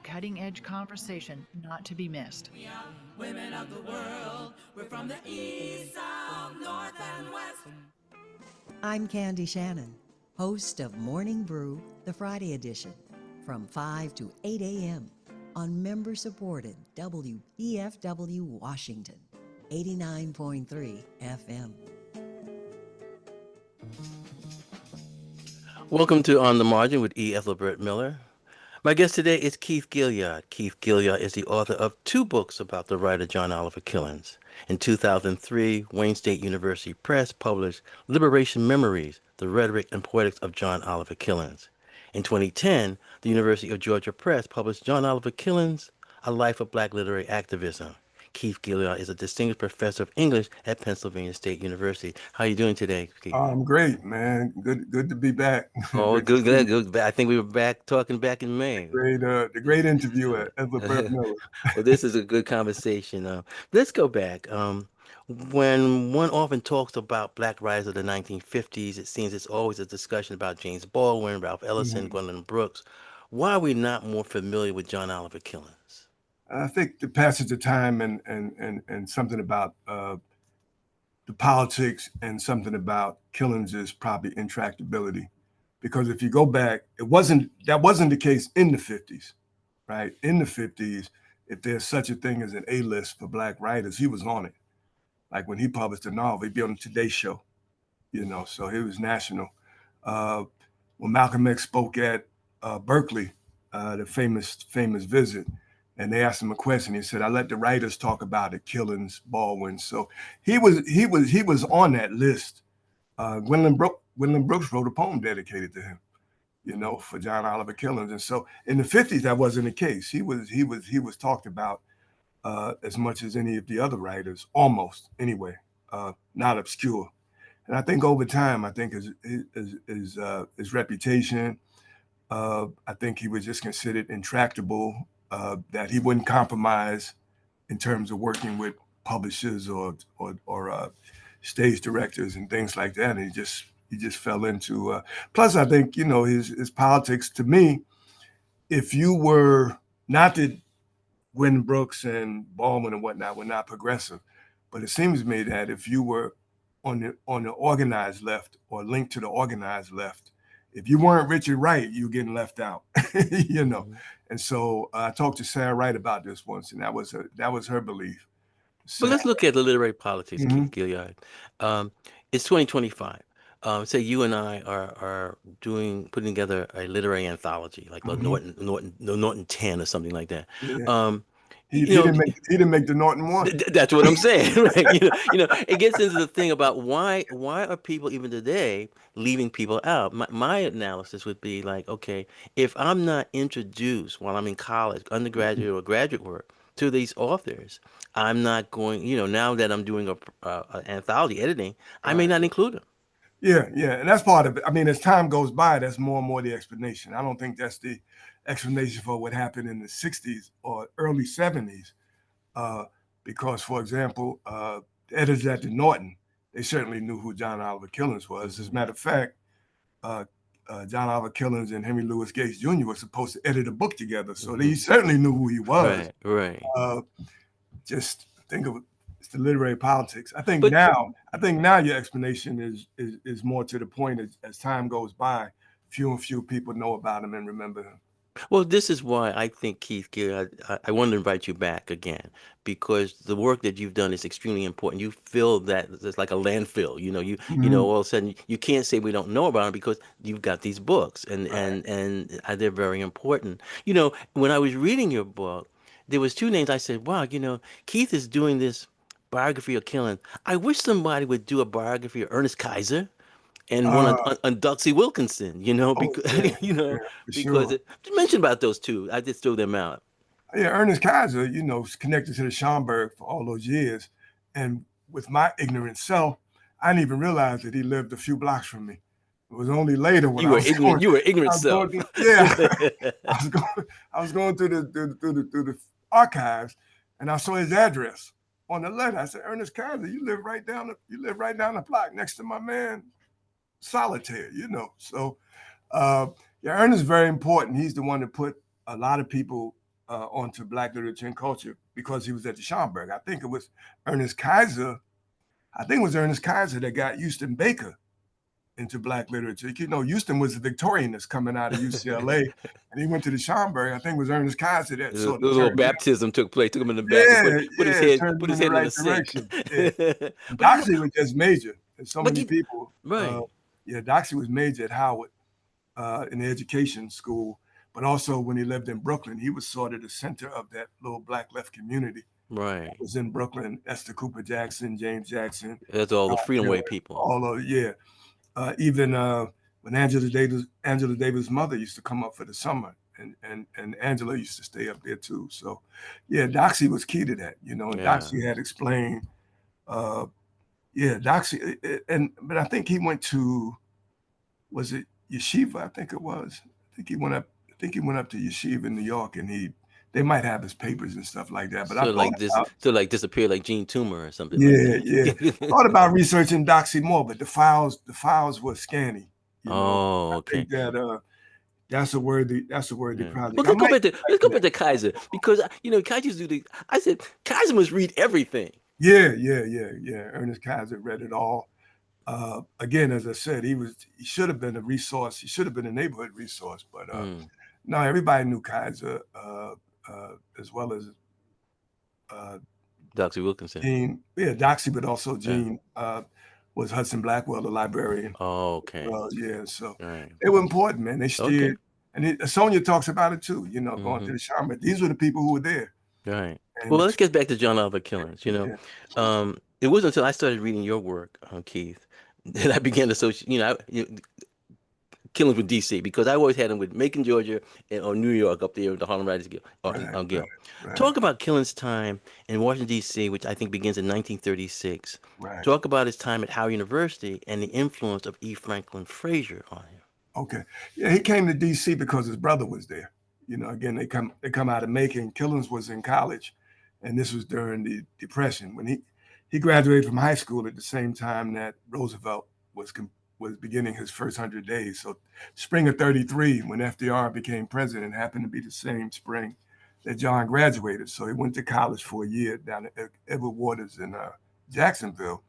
Cutting edge conversation not to be missed. We are women of the world. We're from the east, south, north, and west. I'm Candy Shannon, host of Morning Brew, the Friday edition, from 5 to 8 a.m. on member-supported WEFW Washington, 89.3 FM. Welcome to On the Margin with Ethelbert Miller. My guest today is Keith Gilyard. Keith Gilyard is the author of two books about the writer John Oliver Killens. In 2003, Wayne State University Press published Liberation Memories, The Rhetoric and Poetics of John Oliver Killens. In 2010, the University of Georgia Press published John Oliver Killens, A Life of Black Literary Activism. Keith Gilyard is a distinguished professor of English at Pennsylvania State University. How are you doing today, Keith? I'm great, man. Good to be back. Oh, Good to good, see good, you. good. I think we were back talking back in May. The great interview at Ethelbert Miller. Well, this is a good conversation. Let's go back. When one often talks about black writers of the 1950s, it seems it's always a discussion about James Baldwin, Ralph Ellison, Mhm. Gwendolyn Brooks. Why are we not more familiar with John Oliver Killens? I think the passage of time and something about the politics and something about Killens is probably intractability. Because if you go back, that wasn't the case in the 50s, right? In the 50s, if there's such a thing as an A-list for black writers, he was on it. Like when he published a novel, he'd be on the Today Show, so he was national. Uh, when Malcolm X spoke at Berkeley, the famous visit, and they asked him a question, he said, "I let the writers talk about it, Killens, Baldwin." So he was on that list. Gwendolyn Brooks wrote a poem dedicated to him, for John Oliver Killens, and so in the 50s that wasn't the case. He was talked about as much as any of the other writers, almost anyway, not obscure. And I think over time, I think his reputation, I think he was just considered intractable, that he wouldn't compromise in terms of working with publishers or stage directors and things like that. And he just fell into. Plus, I think his politics. To me, if you were not that Gwen Brooks and Baldwin and whatnot were not progressive, but it seems to me that if you were on the organized left or linked to the organized left, if you weren't Richard Wright, you were getting left out, you know. Mhm. And so I talked to Sarah Wright about this once, and that was her belief. But Sarah, let's look at the literary politics, mm-hmm, Keith Gilyard. It's 2025. Say you and I are putting together a literary anthology, like the mm-hmm, Norton 10 or something like that. yeah. Um, He, you he know, didn't make he didn't make the Norton one. that's what I'm saying, right? It gets into the thing about why are people even today leaving people out? My analysis would be like, okay, if I'm not introduced while I'm in college, undergraduate or graduate work to these authors, I'm not going, now that I'm doing a anthology editing, I may Right. not include them. Yeah, and that's part of it. I mean, as time goes by, that's more and more the explanation. I don't think that's the explanation for what happened in the '60s or early '70s, uh, because, for example, the editors at the Norton, they certainly knew who John Oliver Killens was. As a matter of fact, uh, John Oliver Killens and Henry Louis Gates Jr. were supposed to edit a book together, so they Hmm. certainly knew who he was. Right, right. Uh, just think of it's the literary politics. I think But now, I think now your explanation is more to the point as time goes by. Few and few people know about him and remember him. Well, this is why I think Keith Gill, I want to invite you back again because the work that you've done is extremely important. You feel that it's like a landfill. Mhm. All of a sudden you can't say we don't know about them because you've got these books and Right. they're very important. When I was reading your book, there was two names I said, wow, Keith is doing this biography of Killen. I wish somebody would do a biography of Ernest Kaiser and one Uh, on Duxie Wilkinson, oh yeah, because yeah, for because sure. just mention about those two. I just threw them out. Yeah, Ernest Kaiser, is connected to the Schomburg for all those years, and with my ignorant self, I didn't even realize that he lived a few blocks from me. It was only later when You were ignorant. You were I ignorant was going self. through, yeah, I was going through the archives, and I saw his address on the letter. I said, Ernest Kaiser, you live right down the block next to my man Solitaire. So, yeah, Ernest is very important. He's the one that put a lot of people onto Black literature and culture because he was at the Schomburg. I think it was Ernest Kaiser. I think it was Ernest Kaiser that got Houston Baker into Black literature. You know, Houston was a Victorianist coming out of UCLA, and he went to the Schomburg. I think it was Ernest Kaiser that sort a of little turned baptism took place. Took him in the back and put his head turned put him his in the head in right the sink. direction. Yeah. But you know, Doxey was just major. There's so but many you, people. right, Doxey was major at Howard in the education school, but also when he lived in Brooklyn, he was sort of the center of that little Black left community. right. It was in Brooklyn. Esther Cooper Jackson, James Jackson, That's all the Freedom Way Taylor, people. all of even when Angela Davis' mother used to come up for the summer, and Angela used to stay up there too. So, yeah, Doxey was key to that, you know. And Yeah. Doxey had explained, Doxey, but I think he went to, was it Yeshiva? I think it was. I think he went up to Yeshiva in New York, and they might have his papers and stuff like that. But I like disappeared like Gene Toomer or something. Yeah, like that. I thought about researching Doxey more, but the files were scanny. You know, Oh, okay. I think that that's a worthy project. Well, let's go back to Kaiser, because you know Kaiser used to do I said Kaiser must read everything. Yeah. Ernest Kaiser read it all. Again, as I said, he should have been a resource. He should have been a neighborhood resource, but no, everybody knew Kaiser as well as Doxey Wilkinson. Gene, Doxey, but also Gene was Hudson Blackwell, the librarian. Oh, okay. So right. They were important, man. They steered, and Sonia talks about it too. You know, going to the Schomburg. These were the people who were there. Right. And well, let's get back to John Oliver Killens. You know, it wasn't until I started reading your work, Keith, that I began to associate. Killens with DC, because I always had him with Macon, Georgia, or New York up there with the Harlem Writers Guild. Guild. Right. Talk about Killens' time in Washington, D.C., which I think begins in 1936. Right. Talk about his time at Howard University and the influence of E. Franklin Frazier on him. Okay. Yeah, he came to D.C. because his brother was there. You know, again, they come out of Macon. Killens was in college, and this was during the Depression. When he graduated from high school at the same time that Roosevelt was beginning his first 100 days. So spring of 33, when FDR became president, happened to be the same spring that John graduated. So he went to college for a year down at Edward Waters in Jacksonville.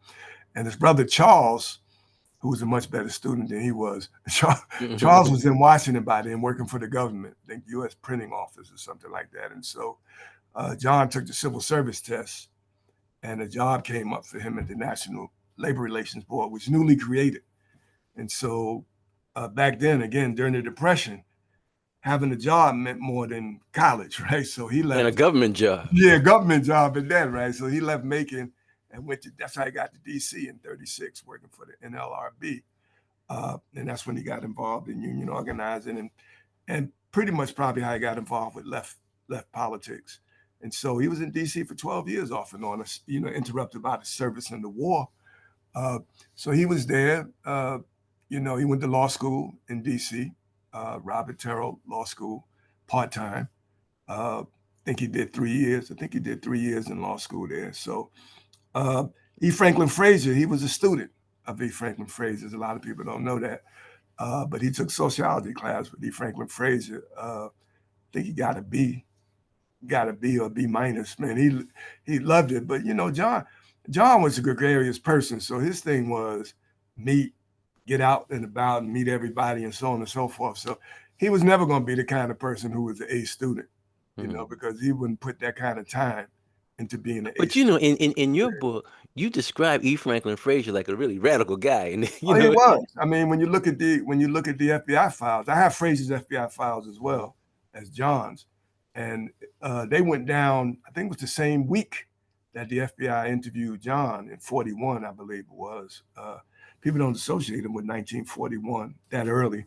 And his brother Charles, who was a much better student than he was, Charles was in Washington by then working for the government, I think U.S. printing office or something like that. And so John took the civil service test, and a job came up for him at the National Labor Relations Board, which was newly created. And so back then, again, during the Depression, having a job meant more than college, right? So he left. And a government job. Yeah, government job at that, right? So he left Macon and that's how he got to D.C. in 36, working for the NLRB. And that's when he got involved in union organizing and pretty much probably how he got involved with left politics. And so he was in D.C. for 12 years off and on, interrupted by the service in the war. So he was there. He went to law school in D.C., Robert Terrell Law School, part-time. I think he did 3 years. I think he did 3 years in law school there. So E. Franklin Frazier, he was a student of E. Franklin Frazier. A lot of people don't know that. But he took sociology class with E. Franklin Frazier. I think he got a B or B minus, man. He loved it. But, John was a gregarious person. So his thing was get out and about and meet everybody and so on and so forth. So he was never going to be the kind of person who was an A student, because he wouldn't put that kind of time into being an A But, student. in your book, you describe E. Franklin Frazier like a really radical guy. And, he was. I mean, when you look at the FBI files, I have Frazier's FBI files as well as John's. And they went down, I think it was the same week that the FBI interviewed John in 41, I believe it was. People don't associate him with 1941 that early.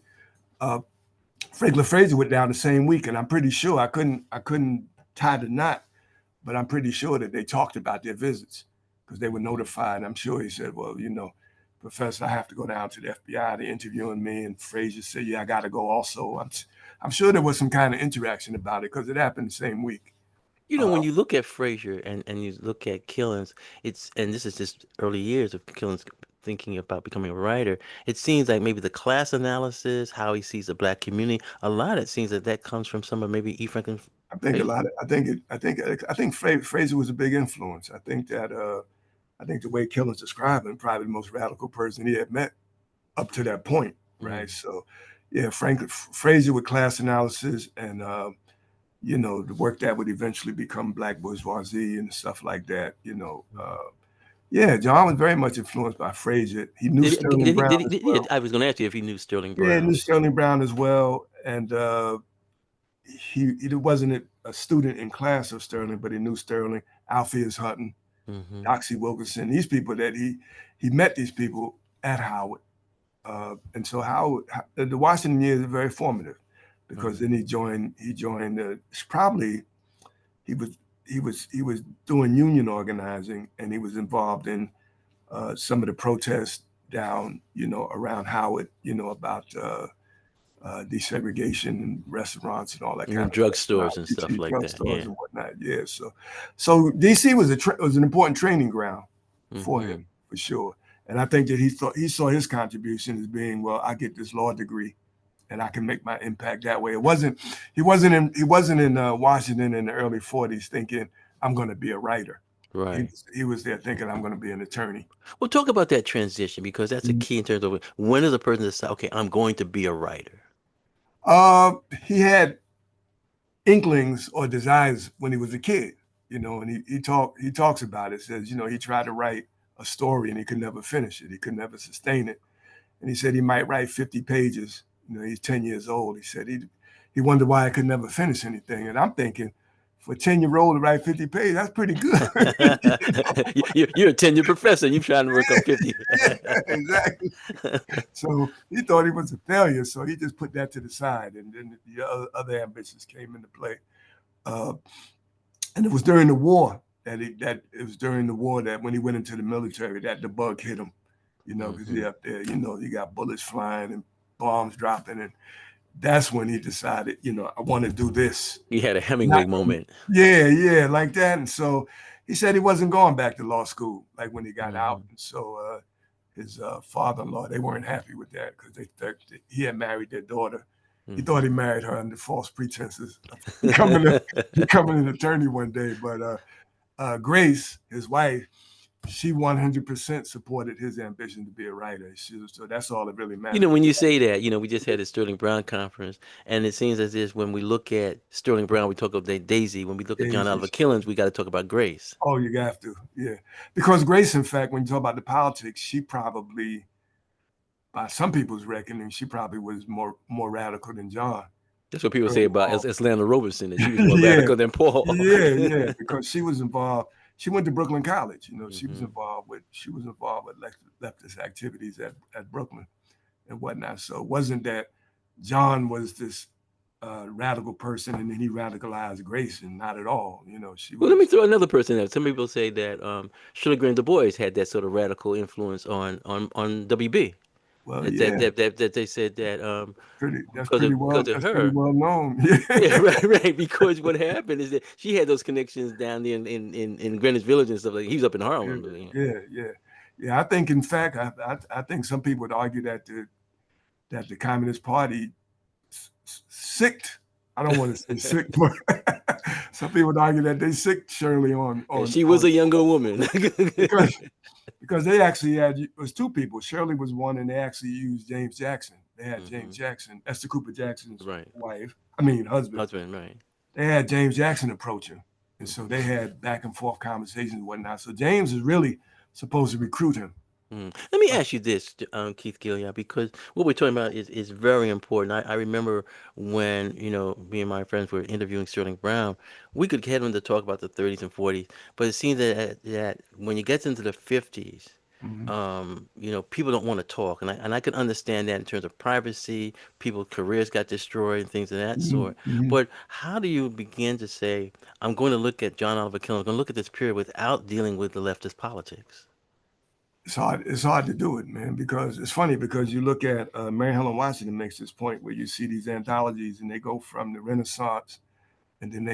Franklin Frazier went down the same week, and I'm pretty sure I couldn't tie the knot, but I'm pretty sure that they talked about their visits because they were notified. I'm sure he said, "Well, Professor, I have to go down to the FBI. They're interviewing me," and Frazier said, "Yeah, I got to go also." I'm sure there was some kind of interaction about it because it happened the same week. When you look at Frazier and you look at Killens, and this is just early years of Killens thinking about becoming a writer, it seems like maybe the class analysis, how he sees the Black community, a lot of it seems that comes from some of maybe E. Franklin I think a lot of, I think Fraser was a big influence. I think that, I think the way Killens described him, probably the most radical person he had met up to that point, right? So, yeah, Fraser with class analysis and, you know, the work that would eventually become Black bourgeoisie and stuff like that, you know. Yeah, John was very much influenced by Fraser. He knew Sterling Brown as well. I was going to ask you if he knew Sterling Brown. Yeah, he knew Sterling Brown as well. And he wasn't a student in class of Sterling, but he knew Sterling, Alpheus Hutton, Doxy Wilkinson, these people that he met these people at Howard. And so Howard, the Washington years are very formative because then he joined it's probably, he was doing union organizing and he was involved in some of the protests down, you know, around Howard, you know, about desegregation and restaurants and all that kind of drugstores and stuff like that. Drugstores and whatnot. Yeah. So DC was an important training ground for him for sure. And I think that he saw his contribution as being, well, I get this law degree and I can make my impact that way. He wasn't in Washington in the early 40s thinking I'm going to be a writer. Right. He was there thinking I'm going to be an attorney. Well, talk about that transition because that's a key in terms of when is a person decide, okay, I'm going to be a writer. He had inklings or desires when he was a kid, you know, and he talks about it. Says, you know, he tried to write a story and he could never finish it. He could never sustain it. And he said he might write 50 pages. You know, he's 10 years old. He said he wondered why I could never finish anything. And I'm thinking, for a 10-year-old to write 50 pages, that's pretty good. You're a tenured professor. You're trying to work on 50. Yeah, exactly. So he thought he was a failure. So he just put that to the side. And then the other ambitions came into play. And it was during the war that when he went into the military, that the bug hit him, you know, because he up there, you know, you got bullets flying and bombs dropping. And that's when he decided, you know, I want to do this. He had a Hemingway moment. Yeah, like that. And so he said he wasn't going back to law school, like when he got out. And so his father-in-law, they weren't happy with that because they thought he had married their daughter. He thought he married her under false pretenses of becoming an attorney one day. But Grace, his wife, she 100% supported his ambition to be a writer. So that's all that really matters. You know, when you say that, you know, we just had a Sterling Brown conference, and it seems as if when we look at Sterling Brown, we talk about Daisy. When we look at John Oliver Killens, we got to talk about Grace. Oh, you have to, yeah. Because Grace, in fact, when you talk about the politics, she probably, by some people's reckoning, she probably was more radical than John. That's what people say about Atlanta Robertson, that she was more radical than Paul. Yeah, because she was involved. She went to Brooklyn College. You know, she was involved with leftist activities at Brooklyn and whatnot. So it wasn't that John was this radical person and then he radicalized Grace, and not at all. You know, Well, let me throw another person out. Some people say that Sugar Grant Du Bois had that sort of radical influence on WB. Well, that they said that that's pretty well known. Yeah, right. Because what happened is that she had those connections down there in Greenwich Village and stuff like that. He was up in Harlem. Yeah. I think, in fact, I think some people would argue that the Communist Party sicked. I don't want to say sick, but some people would argue that they sicked Shirley on. She was a younger woman. Because they actually it was two people. Shirley was one, and they actually used James Jackson. They had James Jackson, Esther Cooper Jackson's husband. Husband, right. They had James Jackson approach him. And so they had back and forth conversations and whatnot. So James is really supposed to recruit him. Let me ask you this, Keith Gilyard, because what we're talking about is very important. I remember when, you know, me and my friends were interviewing Sterling Brown, we could get him to talk about the 30s and 40s, but it seems that when you get into the 50s, you know, people don't want to talk. And I can understand that in terms of privacy, people's careers got destroyed and things of that sort. But how do you begin to say, I'm going to look at John Oliver Killens, I'm going to look at this period without dealing with the leftist politics? It's hard to do it, man, because it's funny because you look at Mary Helen Washington makes this point where you see these anthologies and they go from the Renaissance and then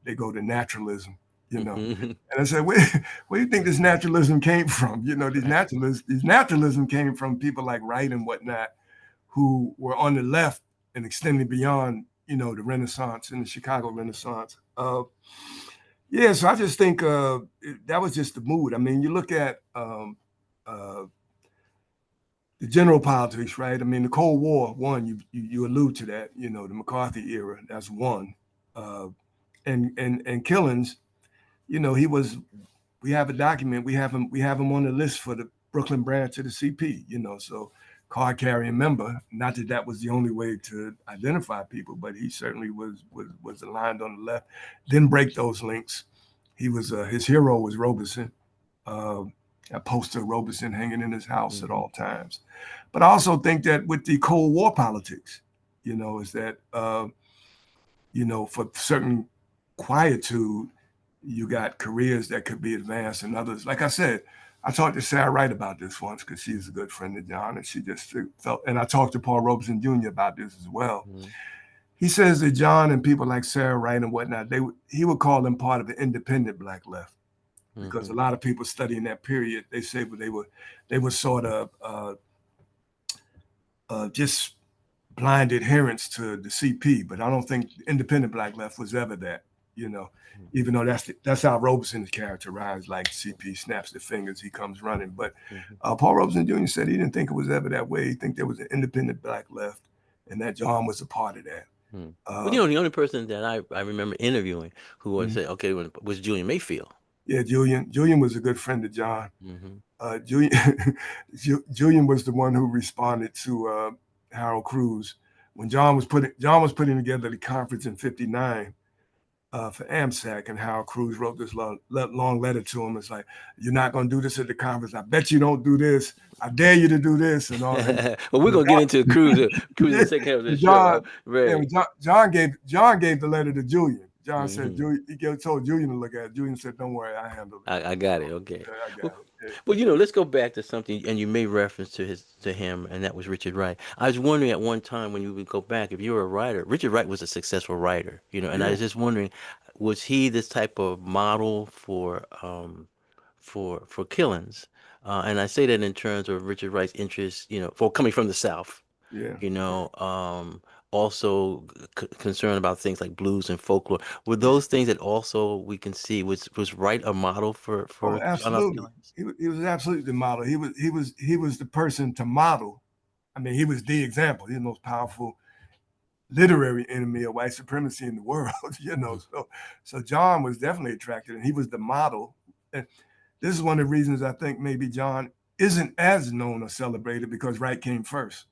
they go to naturalism, you know. And I said, where do you think this naturalism came from? You know, these naturalism came from people like Wright and whatnot, who were on the left and extending beyond, the Renaissance and the Chicago Renaissance. Yeah, so I just think that was just the mood. I mean, you look at the general politics, right? I mean, the Cold War, one, you allude to that, the McCarthy era, that's one. And Killens, he was. We have a document. We have him on the list for the Brooklyn branch of the CP. So card carrying member. Not that that was the only way to identify people, but he certainly was aligned on the left. Didn't break those links. He was his hero was Robeson. A poster of Robeson hanging in his house at all times. But I also think that with the Cold War politics, is that for certain quietude, you got careers that could be advanced and others. Like I said, I talked to Sarah Wright about this once because she's a good friend of John, and she just felt, and I talked to Paul Robeson Jr. about this as well. He says that John and people like Sarah Wright and whatnot, he would call them part of the independent Black left, because a lot of people studying that period, they say they were sort of just blind adherence to the CP, but I don't think the independent Black left was ever that. Even though that's how Robeson is characterized, like CP snaps the fingers, he comes running. But Paul Robeson Jr. said he didn't think it was ever that way. He think there was an independent Black left, and that John was a part of that. Well, the only person that I remember interviewing who would say, okay, was Julian Mayfield. Yeah, Julian was a good friend of John. Julian was the one who responded to Harold Cruz when John was putting together the conference in '59. For AMSAC, and Harold Cruz wrote this long letter to him. It's like, you're not going to do this at the conference. I bet you don't do this. I dare you to do this, and all that. Well, we're going to get into Cruz in the second half of the show. Right. John gave the letter to Julian. John said, he told Julian to look at it. Julian said, don't worry, I handle it. I got it. Okay. Yeah, I got it. Well, let's go back to something, and you made reference to him, and that was Richard Wright. I was wondering at one time when you would go back, if you were a writer, Richard Wright was a successful writer, and I was just wondering, was he this type of model for Killens? And I say that in terms of Richard Wright's interest, for coming from the South. Also concerned about things like blues and folklore. Were those things that also we can see was Wright a model for absolutely. He was absolutely the model. He was the person to model. I mean, he was the example. He's the most powerful literary enemy of white supremacy in the world. So John was definitely attracted, and he was the model. And this is one of the reasons I think maybe John isn't as known or celebrated, because Wright came first,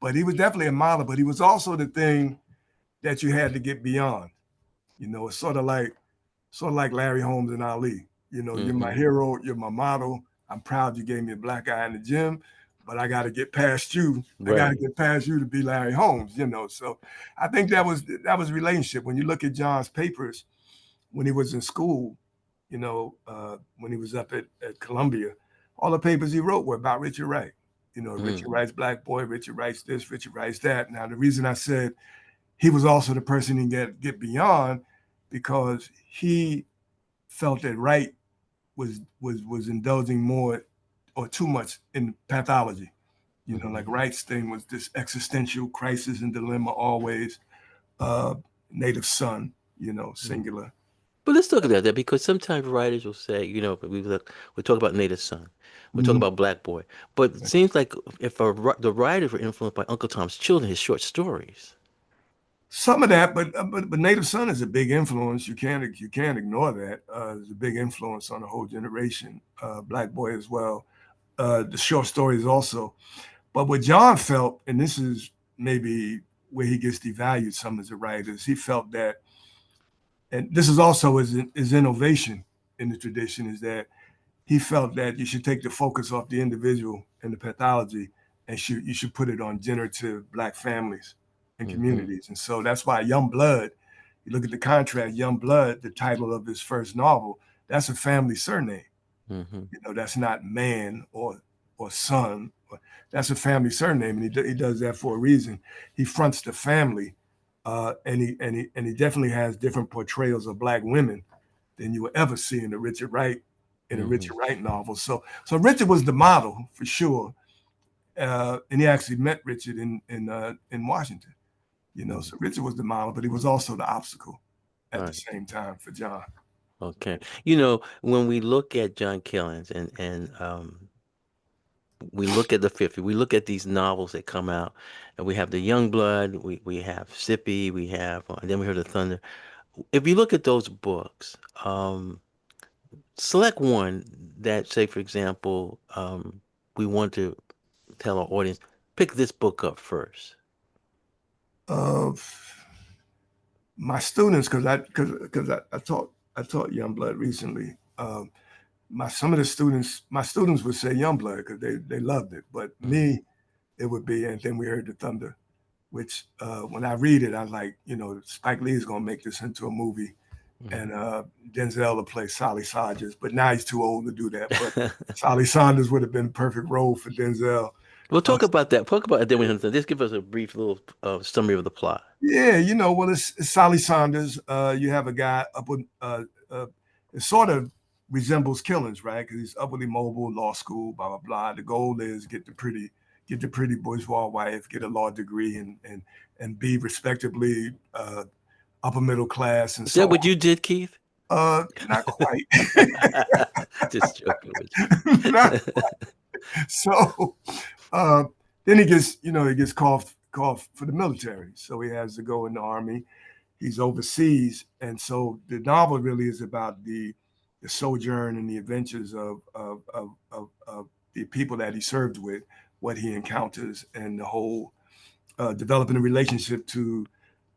but he was definitely a model, but he was also the thing that you had to get beyond. It's sort of like Larry Holmes and Ali. You're my hero, you're my model. I'm proud you gave me a black eye in the gym, but I got to get past you. Right. I got to get past you to be Larry Holmes, So I think that was relationship. When you look at John's papers when he was in school, when he was up at Columbia, all the papers he wrote were about Richard Wright. Richard Wright's black boy, Richard Wright's this, Richard Wright's that. Now, the reason I said he was also the person he get beyond, because he felt that Wright was indulging more or too much in pathology. Like Wright's thing was this existential crisis and dilemma always, native son, singular. But let's talk about that, because sometimes writers will say, we talk about native son, we talk about black boy, but it seems like if the writers were influenced by Uncle Tom's Children, his short stories. Some of that, but Native Son is a big influence. You can't ignore that. It's a big influence on the whole generation. Black Boy as well. The short stories also. But what John felt, and this is maybe where he gets devalued some as a writer, is he felt that, and this is also his innovation in the tradition, is that he felt that you should take the focus off the individual and the pathology, and you should put it on generative Black families and communities. And so that's why Young Blood, you look at the contrast, Young Blood, the title of his first novel, that's a family surname. That's not man or son. That's a family surname, and he does that for a reason. He fronts the family, and he definitely has different portrayals of Black women than you will ever see in a Richard Wright novel. So Richard was the model for sure, and he actually met Richard in Washington. So Richard was the model, but he was also the obstacle at the Right. same time for John. Okay. When we look at John Killens and we look at the 50s, we look at these novels that come out, and we have the Youngblood, we have Sippy, we have, and then we heard the Thunder. If you look at those books, select one that, say, for example, we want to tell our audience, pick this book up first. My students, because I taught Youngblood recently. My students would say Youngblood because they loved it, but me, it would be, and then we heard the Thunder, which when I read it, I was like, Spike Lee is gonna make this into a movie, and Denzel will play Solly Saunders, but now he's too old to do that. But Solly Saunders would have been a perfect role for Denzel. We'll talk about that. Talk about it. Then we just give us a brief little summary of the plot. Yeah, well, it's Solly Saunders. You have a guy up with it sort of resembles Killens, right? Because he's upwardly mobile, law school, blah blah blah. The goal is get the pretty bourgeois wife, get a law degree, and be respectably upper middle class. And Is so that what you did, Keith? Not quite. Just joking with you. Not quite. So then he gets called for the military. So he has to go in the army. He's overseas, and so the novel really is about the sojourn and the adventures of the people that he served with, what he encounters, and the whole developing a relationship to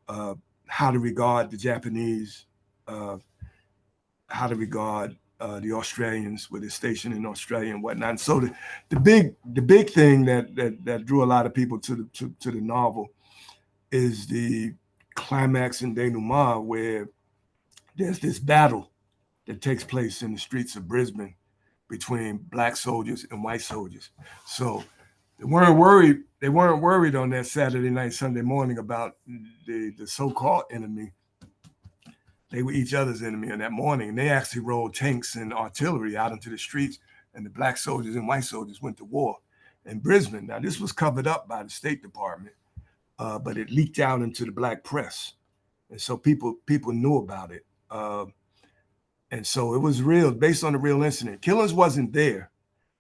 how to regard the Japanese, how to regard the Australians with his station in Australia and whatnot. And so the big thing that drew a lot of people to the novel is the climax in denouement, where there's this battle that takes place in the streets of Brisbane between black soldiers and white soldiers. So they weren't worried on that Saturday night, Sunday morning about the so-called enemy. They were each other's enemy on that morning. And they actually rolled tanks and artillery out into the streets, and the black soldiers and white soldiers went to war in Brisbane. Now, this was covered up by the State Department, but it leaked out into the black press. And so people knew about it. And so it was real, based on a real incident. Killens wasn't there.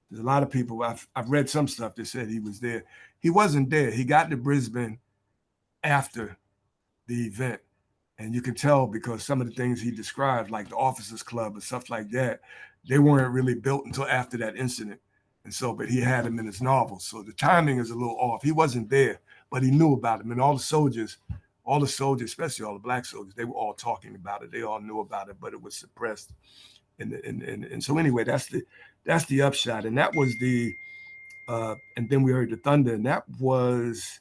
There's a lot of people, I've read some stuff that said he was there. He wasn't there. He got to Brisbane after the event. And you can tell because some of the things he described, like the Officers Club and stuff like that, they weren't really built until after that incident. And so, but he had him in his novel. So the timing is a little off. He wasn't there, but he knew about him. And all the soldiers, especially all the black soldiers, they were all talking about it. They all knew about it, but it was suppressed. And so anyway, that's the upshot. And that was and then we heard the Thunder, and that was,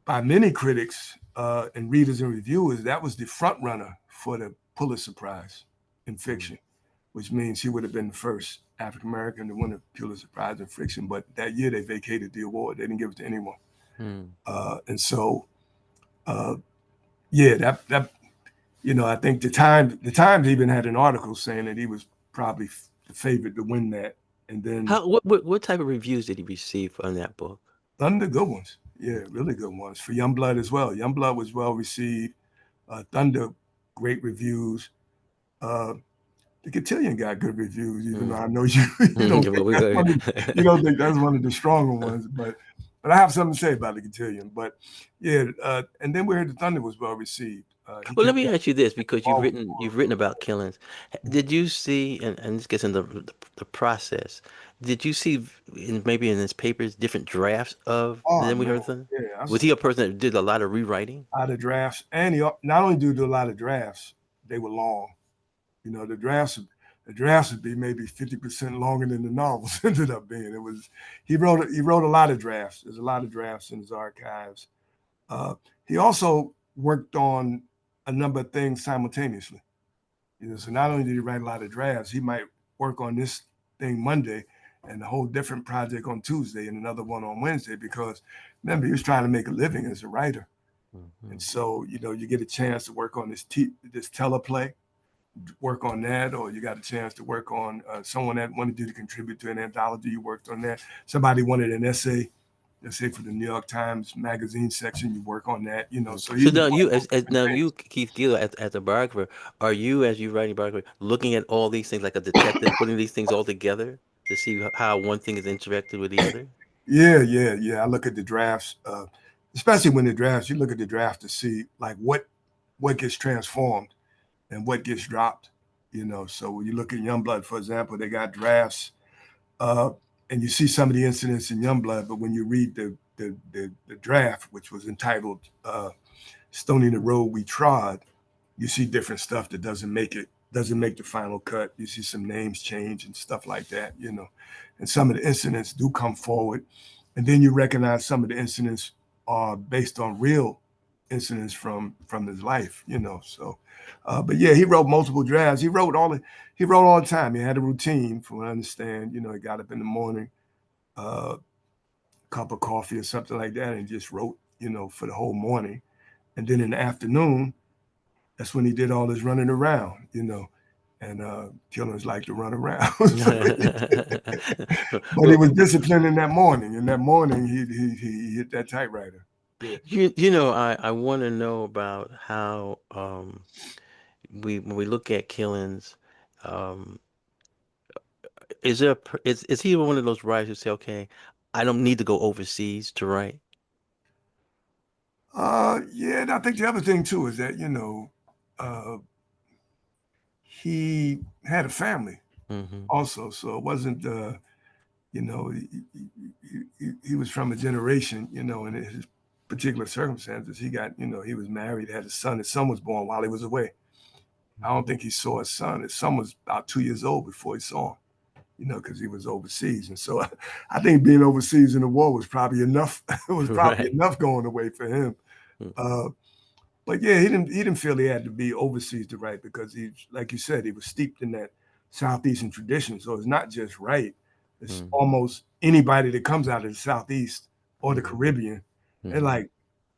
by many critics and readers and reviewers, that was the front runner for the Pulitzer Prize in fiction, which means he would have been the first African American to win a Pulitzer Prize in fiction. But that year they vacated the award; they didn't give it to anyone. And so, that I think the Times even had an article saying that he was probably the favorite to win that. And then, what type of reviews did he receive on that book? Thunder, good ones. Yeah, really good ones. For Youngblood as well. Youngblood was well received. Thunder, great reviews. The Cotillion got good reviews, even though I know you don't think that's one of the stronger ones, but I have something to say about the Cotillion. But yeah, and then we heard the Thunder was well received. Well, let me ask you this, because you've written about Killens. Did you see, and this gets into the process, did you see maybe in his papers different drafts of Then We Heard the Thunder? Yeah, was he a person that did a lot of rewriting? A lot of drafts, and he not only do a lot of drafts, they were long. The drafts would be maybe 50% longer than the novels ended up being. He wrote a lot of drafts. There's a lot of drafts in his archives. He also worked on a number of things simultaneously. So not only did he write a lot of drafts, he might work on this thing Monday and a whole different project on Tuesday and another one on Wednesday, because remember, he was trying to make a living as a writer. And so, you get a chance to work on this teleplay, work on that, or you got a chance to work on someone that wanted you to contribute to an anthology, you worked on that. Somebody wanted an essay let's say for the New York Times magazine section, you work on that, So he So was now doing you, all different now things. you, Keith Gill, as a biographer, are you, as you writing biography, looking at all these things like a detective, putting these things all together to see how one thing is interacted with the other? Yeah. I look at the drafts, especially when the drafts. You look at the draft to see like what gets transformed and what gets dropped. So when you look at Youngblood, for example, they got drafts, uh, and you see some of the incidents in Youngblood, but when you read the draft, which was entitled "Stony the Road We Trod," you see different stuff that doesn't make the final cut. You see some names change and stuff like that. And some of the incidents do come forward, and then you recognize some of the incidents are based on real incidents from his life. So, but yeah, he wrote multiple drafts. He wrote all the time. He had a routine, from what I understand. He got up in the morning, cup of coffee or something like that, and just wrote. For the whole morning, and then in the afternoon, that's when he did all his running around. And Killens like to run around. But he Well, was disciplined in that morning. In that morning, he hit that typewriter. Yeah. I want to know about how when we look at Killens, um, is he one of those writers who say, okay, I don't need to go overseas to write? Yeah, and I think the other thing too is that uh, he had a family Hmm. also, so it wasn't you know he was from a generation, in his particular circumstances. He was married, had a son. His son was born while he was away. I don't think he saw his son. His son was about 2 years old before he saw him. Because he was overseas, and so I think being overseas in the war was probably enough. It was probably Right. enough going away for him. Uh, but yeah, he didn't feel he had to be overseas to write because he, like you said, he was steeped in that southeastern tradition. So it's not just right; it's Mm-hmm. almost anybody that comes out of the southeast or the Caribbean. They're Hmm. like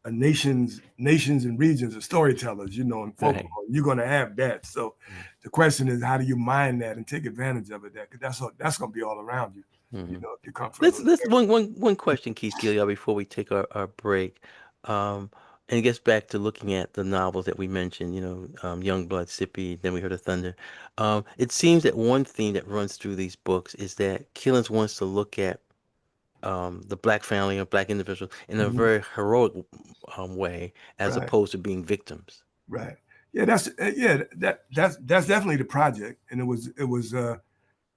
a nations and regions of storytellers, in folklore. Right. You're going to have that. So the question is, how do you mine that and take advantage of it? Because that's going to be all around you. Hmm. If you come from Let's those let's areas. one question, Keith Gilyard, before we take our break. Um, and it gets back to looking at the novels that we mentioned, Youngblood, Sippy, then we heard of Thunder. It seems that one theme that runs through these books is that Killens wants to look at the black family or black individuals in a Mhm. very heroic way, as Right. opposed to being victims. Right. Yeah, that's definitely the project, and it was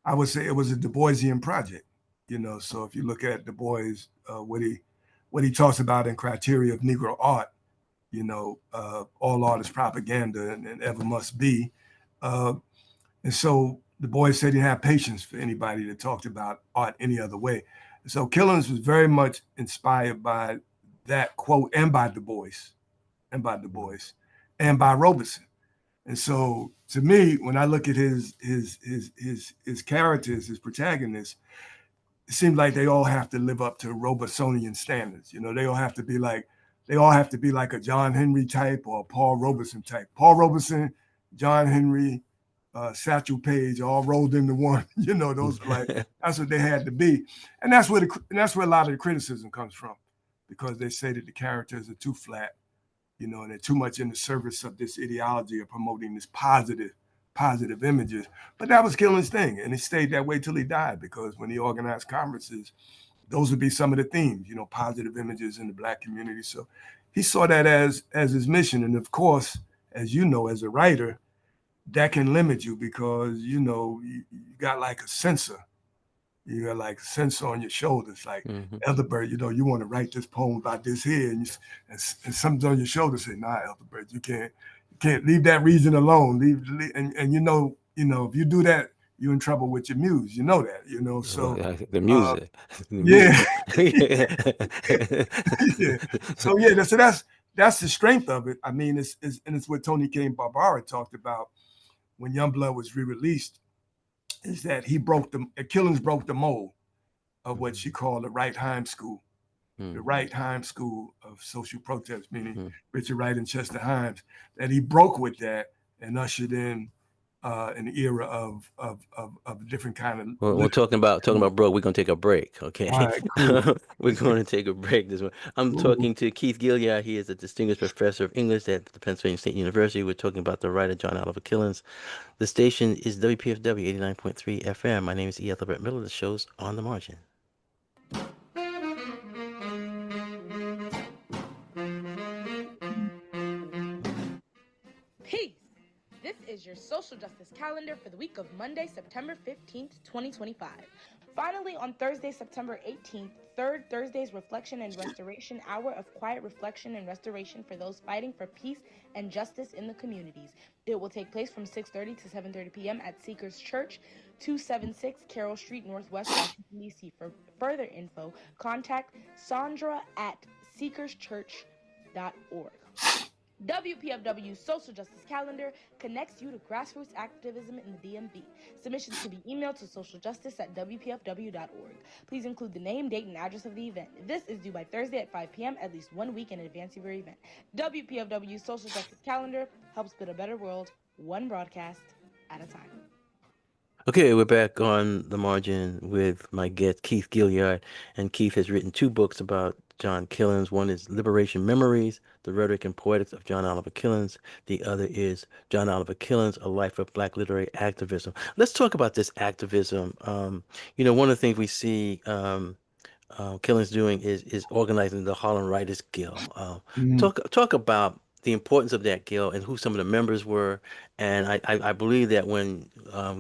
I would say it was a Du Boisian project. So if you look at Du Bois, what he talks about in criteria of Negro art, all art is propaganda and ever must be, uh, and so Du Bois said he didn't have patience for anybody that talked about art any other way. And so Killens was very much inspired by that quote and by Du Bois and by Du Bois and by Robeson. And so to me, when I look at his characters, his protagonists, it seems like they all have to live up to Robesonian standards. They all have to be like a John Henry type or a Paul Robeson type. Paul Robeson, John Henry, Satchel Paige, all rolled into one. Those are like that's what they had to be, and that's where a lot of the criticism comes from, because they say that the characters are too flat, and they're too much in the service of this ideology of promoting this positive images. But that was Killen's thing, and it stayed that way till he died, because when he organized conferences, those would be some of the themes, positive images in the black community. So he saw that as his mission. And of course, as you know, as a writer, that can limit you, because you got like a censor. You got like a sensor on your shoulders, like Hmm. Ethelbert. You want to write this poem about this here, and something's on your shoulder say, "Nah, Ethelbert, you can't leave that reason alone. And if you do that, you're in trouble with your muse. You know that. Well, So the uh, music, the yeah, music. yeah. So yeah, that's the strength of it. I mean, it's what Tony Kane Barbara talked about when Youngblood was re-released, is that Killens broke the mold of what she called the Right Heim School, the Mhm. Right Heim School of social protest, meaning Mhm. Richard Wright and Chester Himes, that he broke with that and ushered in an era of a different kind of We're literature. talking about bro. We're gonna take a break, okay? All right, cool, We're going to take a break this one. I'm cool. talking to Keith Gilyard. He is a distinguished professor of English at the Pennsylvania State University. We're talking about the writer John Oliver Killens. The station is WPFW 89.3 FM. My name is Ethelbert Miller. The show's On the Margin. Peace! This is your social justice calendar for the week of Monday, September 15th, 2025. Finally, on Thursday, September 18th, third Thursday's Reflection and Restoration Hour of Quiet Reflection and Restoration for those fighting for peace and justice in the communities. It will take place from 6:30 to 7:30 p.m. at Seekers Church, 276 Carroll Street, Northwest Washington, D.C. For further info, contact Sandra at seekerschurch.org. WPFW Social Justice Calendar connects you to grassroots activism in the DMV. Submissions can be emailed to socialjustice@wpfw.org. Please include the name, date, and address of the event. This is due by Thursday at 5 p.m., at least 1 week in advance of your event. WPFW Social Justice Calendar helps build a better world, one broadcast at a time. Okay, we're back on the margin with my guest, Keith Gilyard. And Keith has written 2 books about John Killens. One is Liberation Memories, The Rhetoric and Poetics of John Oliver Killens. The other is John Oliver Killens, A Life of Black Literary Activism. Let's talk about this activism. One of the things we see Killens doing is organizing the Harlem Writers Guild. Talk about the importance of that guild and who some of the members were. And I believe that when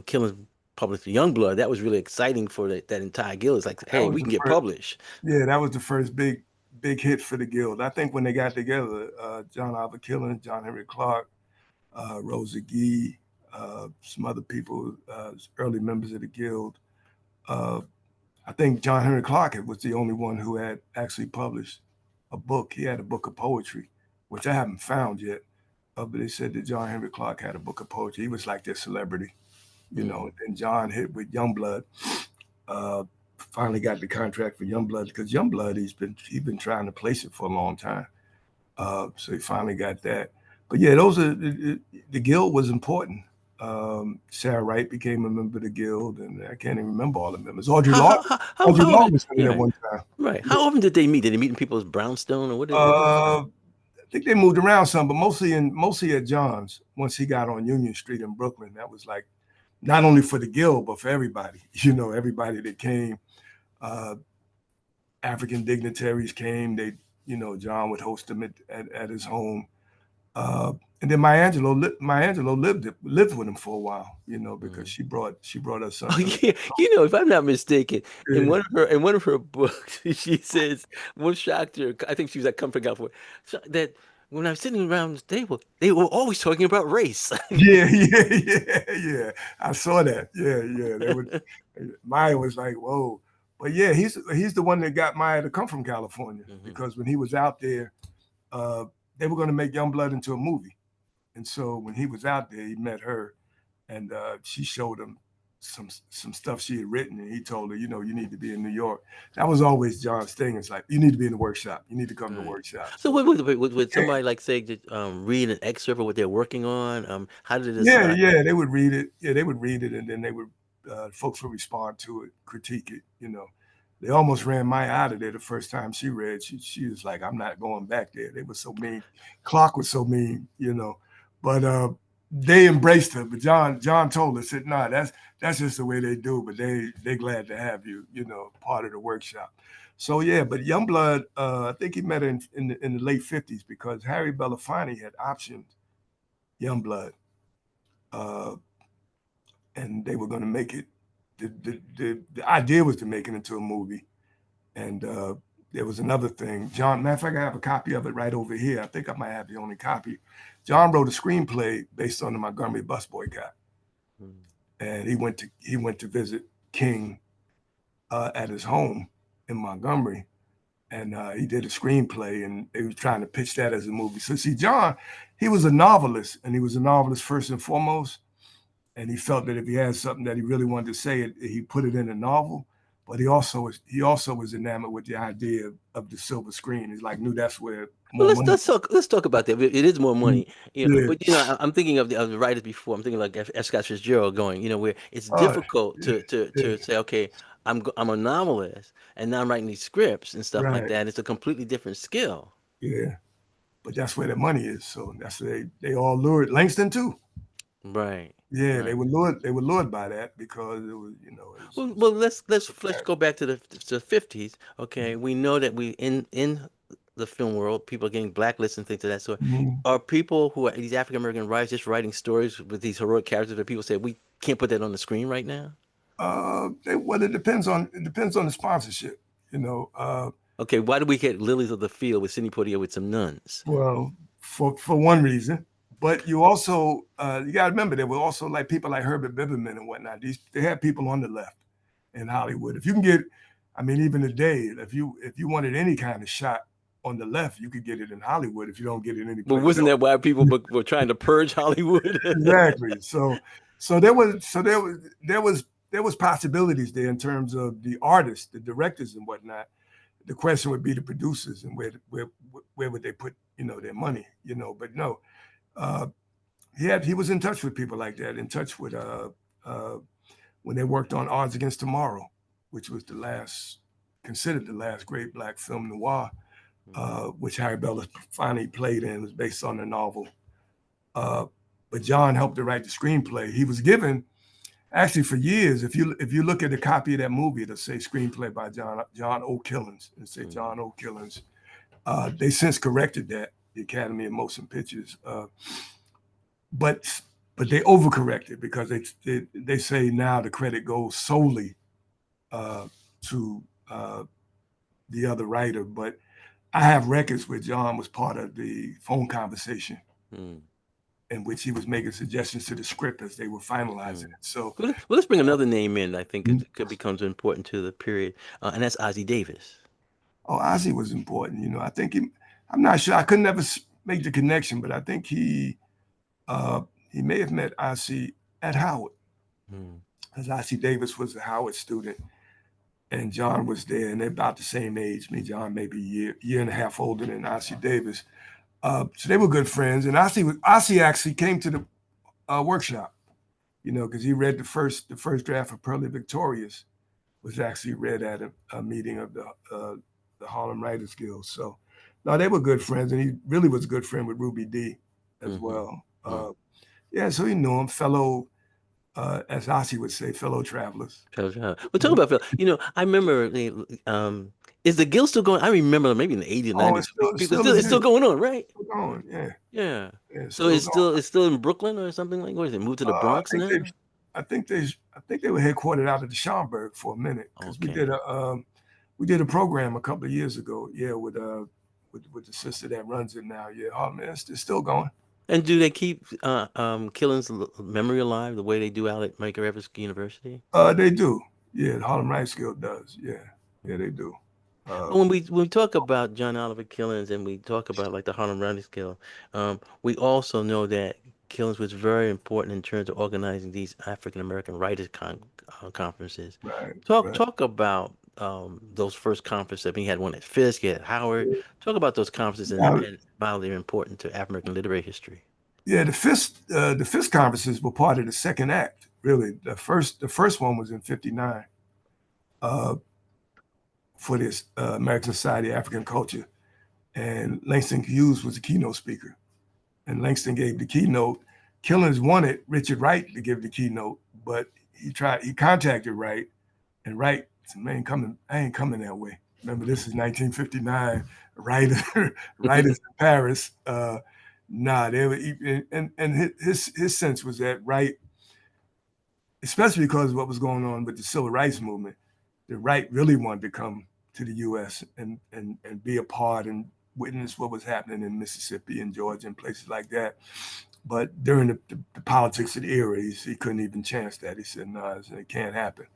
Killens published Youngblood, that was really exciting for that entire guild. It's like, hey, we can get published. Yeah, that was the first big hit for the guild. I think when they got together, John Oliver Killens, John Henry Clark, Rosa Gee, some other people, early members of the guild. I think John Henry Clark was the only one who had actually published a book. He had a book of poetry, which I haven't found yet. But they said that John Henry Clark had a book of poetry. He was like their celebrity, And John hit with Youngblood. Finally got the contract for Youngblood because Youngblood he's been trying to place it for a long time. So he finally got that. But yeah, the guild was important. Sarah Wright became a member of the guild, and I can't even remember all the members. Audrey Long was there one time. Right. How often did they meet? Did they meet in people's brownstone or what? I think they moved around some, but mostly at John's. Once he got on Union Street in Brooklyn, that was like not only for the guild but for everybody. Everybody that came. African dignitaries came. They, John would host them at his home. And then Maya Angelou lived with him for a while, because she brought us something. Oh, yeah. If I'm not mistaken, in one of her books, she says what shocked her. I think she was at Comfort California. That when I was sitting around the table, they were always talking about race. Yeah. I saw that. Yeah. They would. Maya was like, whoa. But yeah, he's the one that got Maya to come from California because when he was out there, they were going to make Youngblood into a movie. And so when he was out there, he met her and she showed him some stuff she had written. And he told her, you need to be in New York. That was always John's thing. It's like, you need to be in the workshop. You need to come to the workshop. So would somebody like say, read an excerpt of what they're working on? How did it decide? Yeah, they would read it. Yeah, they would read it. And then they would, folks would respond to it, critique it, They almost ran Maya out of there the first time she read. She was like, I'm not going back there. They were so mean. Clark was so mean, But they embraced her. But John told her, said, nah, that's just the way they do. But they glad to have you, part of the workshop. So yeah, but Youngblood, I think he met her in the late 50s because Harry Belafonte had optioned Youngblood, and they were going to make it. The idea was to make it into a movie. And there was another thing. John, matter of fact, I have a copy of it right over here. I think I might have the only copy. John wrote a screenplay based on the Montgomery bus boycott. And he went to visit King at his home in Montgomery. And he did a screenplay and they were trying to pitch that as a movie. So see, John, he was a novelist, and he was a novelist first and foremost. And he felt that if he had something that he really wanted to say, he put it in a novel. But he also was enamored with the idea of the silver screen. He's like, knew that's where Well, more money. let's talk about that. It is more Mm, money, yeah. but I'm thinking of the writers before. I'm thinking like F. Scott Fitzgerald going, where it's Oh, difficult yeah, to yeah, say, okay, I'm a novelist and now I'm writing these scripts and stuff like right. that. It's a completely different skill. Yeah. But that's where the money is. So that's where they all lured Langston too. Right, Yeah, right. they were lured by that because it was, Well, it's well, let's that. go back to the 50s. Okay, we know that we in the film world, people are getting blacklisted and things of that sort. Mhm. Are people who are these African American writers just writing stories with these heroic characters that people say we can't put that on the screen right now? Well, it depends on the sponsorship, you know. Okay, why do we get Lilies of the Field with Sidney Poitier with some nuns? Well, for one reason, but you also you got to remember there were also like people like Herbert Biberman and whatnot. They had people on the left in Hollywood. If you can get, I mean, even today, if you wanted any kind of shot on the left, you could get it in Hollywood. If you don't get it But anyplace wasn't else. that why people were trying to purge Hollywood? Exactly. So there was possibilities there in terms of the artists, the directors, and whatnot. The question would be the producers and where would they put their money, But no, uh, he was in touch with people like that, in touch with uh, when they worked on Odds Against Tomorrow, which was considered the last great black film noir, which Harry Belafonte played in. It was based on a novel. Uh, but John helped to write the screenplay. He was given actually for years. If you look at a copy of that movie, it'll say screenplay by John O. Killens. It'll say John O. Killens. They since corrected that, the Academy of Motion Pictures, but they overcorrected because they say now the credit goes solely to the other writer. But I have records where John was part of the phone conversation Mm, in which he was making suggestions to the script as they were finalizing mm. it. So, Well, let's bring uh, another name in. I think it could becomes important to the period, and that's Ozzie Davis. oh, Ozzy was important. I think I'm not sure. I could never make the connection, but I think he may have met Ozzy at Howard, Mm, because Ozzy Davis was a Howard student, and John was there, and they're about the same age. Me, John, maybe a year and a half older than Ozzy Davis. So they were good friends, and Ozzy actually came to the workshop, because he read the first draft of Pearly Victorious was actually read at a meeting of the Harlem Writers Guild. So, no, they were good friends, and he really was a good friend with Ruby Dee as hmm well. Yeah, so he knew him, fellow, as Ozzy would say, fellow travelers. Well, talk about Phil. I remember is the guild still going? I remember maybe in the 80s, Oh, 90s. it still, it People still it's still exists. going on, right? Still going. Yeah, Yeah. yeah, it's So still going. it's still in Brooklyn or something like. What is it? Moved to the I Bronx think they, now? I think they were headquartered out of the Schaumburg for a minute because Okay. we did a program a couple of years ago. Yeah, with the sister that runs it now. Yeah, oh man, it's still going. And do they keep Killen's memory alive the way they do out at Medgar Evers University? They do. Yeah, the Harlem Writers Guild does. Yeah, yeah, they do. Uh, When we talk about John Oliver Killens and we talk about like the Harlem Writers Guild, we also know that Killens was very important in terms of organizing these African American writers conferences. right, right. Talk about those first conferences. I mean, he had one at Fisk, he had Howard. Talk about those conferences Now, and how they're important to African American literary history. yeah, the Fisk conferences were part of the second act. Really, the first one was in '59 uh, for this American Society of African Culture, and Langston Hughes was the keynote speaker. And Langston gave the keynote. Killens wanted Richard Wright to give the keynote, but he contacted Wright, and Wright said, "Man, I ain't coming that way." Remember, this is 1959. Wright, Wright is in Paris. Nah, they were, and his sense was that Wright, especially because of what was going on with the civil rights movement, that Wright really wanted to come to the U.S. and be a part and witness what was happening in Mississippi and Georgia and places like that. But during the politics of the era, he couldn't even chance that. He said, "No, it can't happen."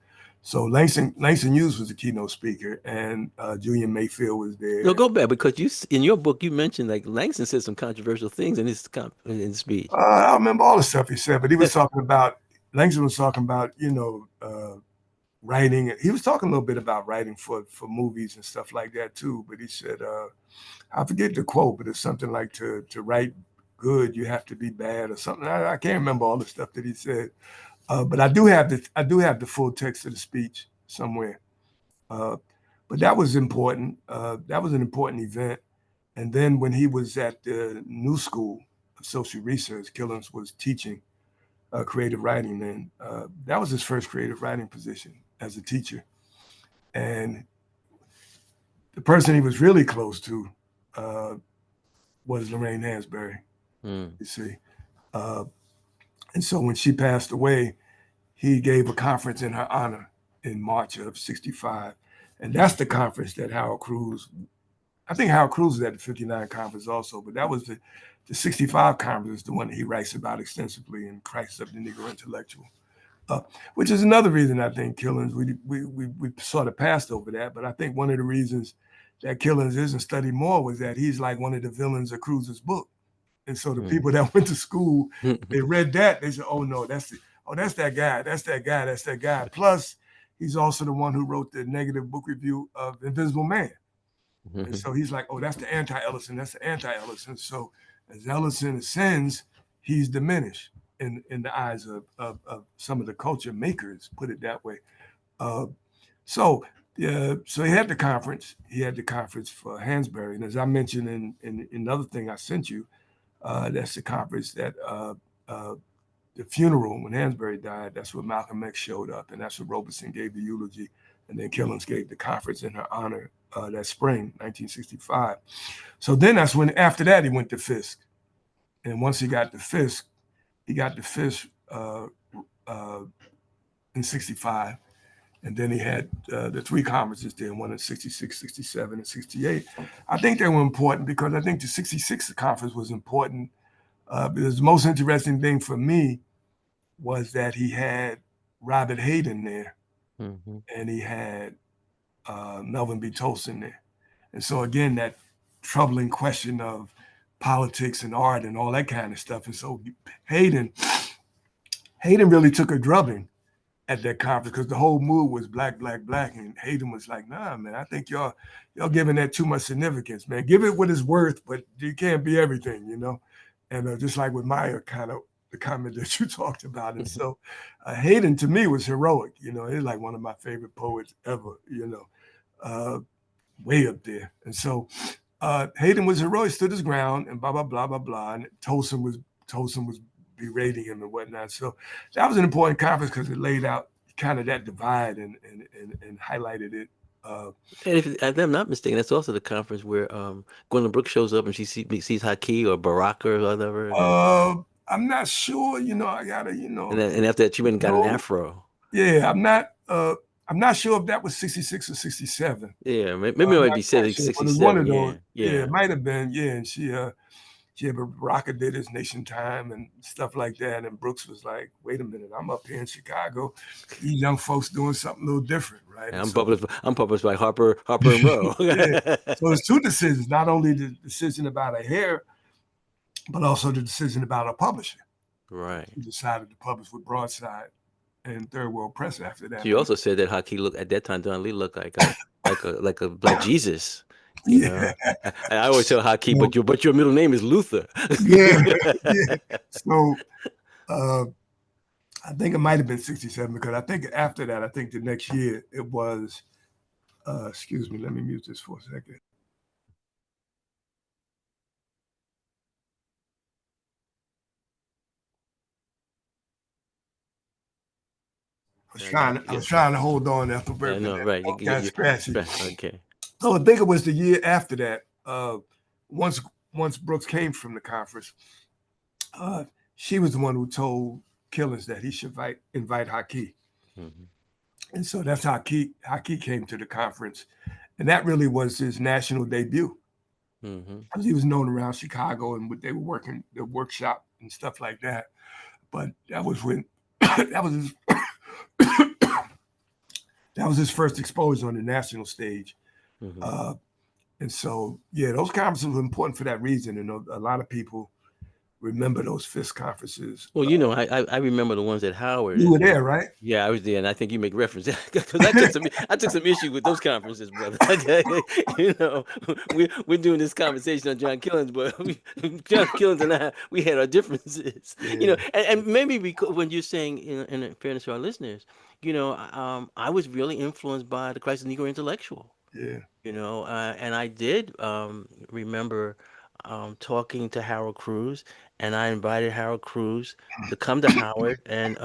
So Langston Hughes was the keynote speaker, and Julian Mayfield was No, there. go back because in your book you mentioned like Langston said some controversial things in his speech. I don't remember all the stuff he said, but he was talking about Langston was talking about writing. He was talking a little bit about writing for movies and stuff like that too. But he said, I forget the quote, but it's something like to write good, you have to be bad or something. I can't remember all the stuff that he said. But I do have the full text of the speech somewhere. But that was important. That was an important event. And then when he was at the New School of Social Research, Killens was teaching creative writing then. That was his first creative writing position as a teacher. And the person he was really close to was Lorraine Hansberry, you see. And so when she passed away, he gave a conference in her honor in March of '65. And that's the conference that Harold Cruz, I think Harold Cruz was at the '59 conference also, but that was the '65 conference, the one that he writes about extensively in Crisis of the Negro Intellectual, which is another reason I think Killens, we sort of passed over that, but I think one of the reasons that Killens isn't studied more was that he's like one of the villains of Cruz's book. And so the people that went to school, they read that, they said, oh no, that's that guy. Plus, he's also the one who wrote the negative book review of Invisible Man. And so he's like, oh, that's the anti-Ellison. So as Ellison ascends, he's diminished in the eyes of some of the culture makers, put it that way. So he had the conference. He had the conference for Hansberry. And as I mentioned in another thing I sent you, that's the conference that the funeral when Hansberry died, that's where Malcolm X showed up. And that's where Robeson gave the eulogy. And then Killens gave the conference in her honor that spring, 1965. So then that's when, after that, he went to Fisk. And once he got to Fisk, in '65. And then he had the three conferences there, one in '66, '67, and '68. I think they were important because I think the '66 conference was important because the most interesting thing for me was that he had Robert Hayden there and he had Melvin B. Tolson there. And so again, that troubling question of politics and art and all that kind of stuff. And so Hayden really took a drubbing at that conference because the whole mood was black. And Hayden was like, nah, man, I think y'all giving that too much significance, man. Give it what it's worth, but you can't be everything, you know? And just like with Meyer, kind of the comment that you talked about. And so Hayden to me was heroic, you know, he's like one of my favorite poets ever, you know, way up there. And so Hayden was heroic, stood his ground and blah, blah, blah, blah, blah. And Tolson was berating him and whatnot. So that was an important conference because it laid out kind of that divide and highlighted it. And if I'm not mistaken, that's also the conference where Gwendolyn Brooks shows up and she sees Haki or Baraka or whatever. I'm not sure, you know, I gotta, you know. And after that, she went and got an afro. Yeah, I'm not sure if that was '66 or '67. Yeah, maybe it might be 66. It was one of those. Yeah, it might have been. Yeah, and she Baraka did his Nation Time and stuff like that. And Brooks was like, wait a minute, I'm up here in Chicago. These young folks doing something a little different, right? I'm published by Harper and Row. Yeah. So there's two decisions, not only the decision about her hair, but also the decision about her publishing. Right. She decided to publish with Broadside and Third World Press after that. She also said that Haki looked at that time, Don Lee looked like a Black Jesus. You know? I always tell Haki, but your middle name is Luther. Yeah. So I think it might have been '67 because I think after that, I think the next year it was. Excuse me, let me mute this for a second. I was trying to hold on, Ethelbert. No, right. Got scratchy. Okay. So I think it was the year after that. Once Brooks came from the conference, she was the one who told Killens that he should invite Haki. And so that's how Haki came to the conference. And that really was his national debut. He was known around Chicago and they were working the workshop and stuff like that. But that was when that was his first exposure on the national stage. And so, yeah, those conferences were important for that reason. And a lot of people remember those Fisk conferences. Well, you know, I remember the ones at Howard. You were there, right? Yeah, I was there, and I think you make reference because I took some issue with those conferences, brother. You know, we're doing this conversation on John Killens, but John Killens and we had our differences. You know, Yeah, and maybe because when you're saying in fairness to our listeners, you know, I was really influenced by the Christ of the Negro intellectual. yeah. You know, and I did remember talking to Harold Cruz, and I invited Harold Cruz to come to Howard, and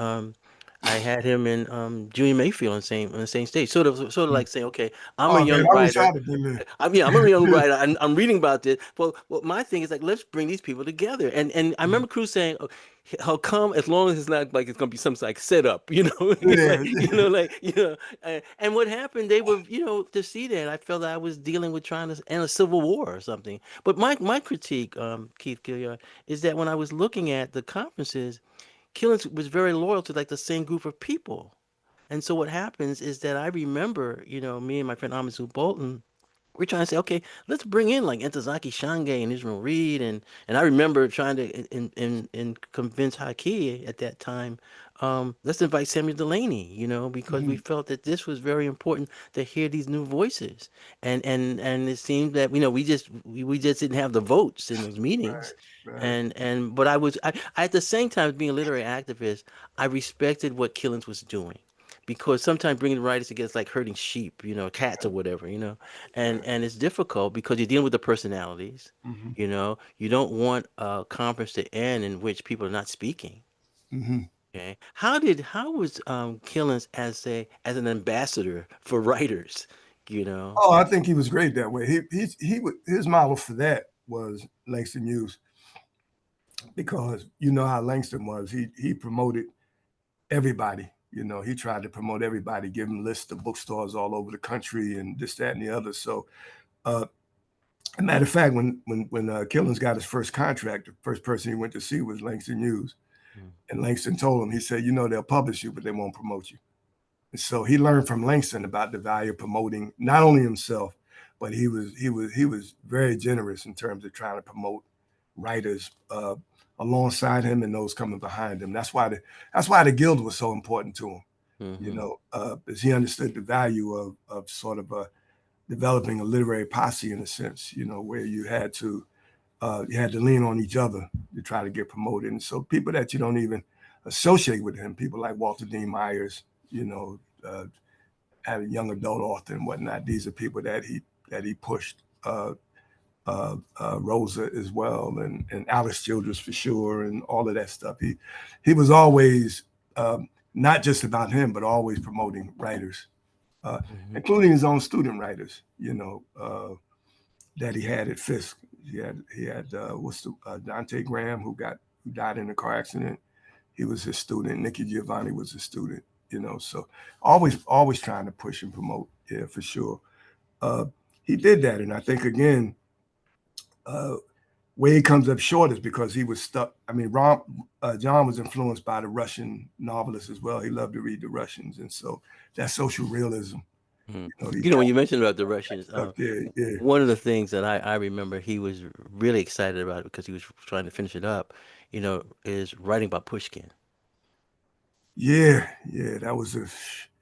I had him in Junior Mayfield on the same stage, sort of like saying, okay, I'm a Oh man, young I wish writer. I'd have been there. I'm a young writer. I'm reading about this. Well, my thing is like, let's bring these people together. And I remember Cruz saying, oh, he'll come as long as it's not like it's gonna be some like setup, you know, Yeah, and what happened? They were, you know, to see that I felt that I was dealing with trying to end a civil war or something. But my critique, Keith Gilyard, is that when I was looking at the conferences, Killens was very loyal to like the same group of people. And so what happens is that I remember, you know, me and my friend Amisu Bolton, we're trying to say, okay, let's bring in like Ntozake Shange and Israel Reed, and I remember trying to in convince Haki at that time, let's invite Samuel Delaney, you know, because we Mhm. felt that this was very important to hear these new voices, and it seemed that you know we just didn't have the votes in those meetings, Right. and but I at the same time being a literary activist, I respected what Killens was doing. Because sometimes bringing writers together is like herding sheep, you know, cats or whatever, you know, Right. and it's difficult because you're dealing with the personalities. Hmm. You know, you don't want a conference to end in which people are not speaking. Hmm. Okay, how was Killens as an ambassador for writers? You know. Oh, I think he was great that way. His model for that was Langston Hughes, because you know how Langston was. He promoted everybody. You know, he tried to promote everybody, give them lists of bookstores all over the country and this, that, and the other. So, uh, a matter of fact, when Killens got his first contract, the first person he went to see was Langston Hughes, Mm, and Langston told him, he said, you know, they'll publish you, but they won't promote you. And so he learned from Langston about the value of promoting not only himself, but he was very generous in terms of trying to promote writers alongside him and those coming behind him. That's why the guild was so important to him. You mm-hmm. know, because he understood the value of sort of developing a literary posse in a sense. You know, where you had to lean on each other to try to get promoted. And so people that you don't even associate with him, people like Walter Dean Myers, you know, had a young adult author and whatnot. These are people that he pushed. Rosa as well, and Alice Childress for sure, and all of that stuff. He was always not just about him, but always promoting writers, uh, Hmm. including his own student writers. You know, that he had at Fisk. He had what's the Dante Graham, who died in a car accident. He was his student. Nikki Giovanni was his student. You know, so always trying to push and promote. Yeah, for sure. Uh, he did that, and I think again, uh, where he comes up short is because he was stuck. I mean, John was influenced by the Russian novelists as well. He loved to read the Russians, and so that social realism. Mm. You know, he You know, kind when you mentioned about the Russians, of stuck there. Yeah, one of the things that I remember he was really excited about because he was trying to finish it up, you know, is writing about Pushkin. yeah. That was a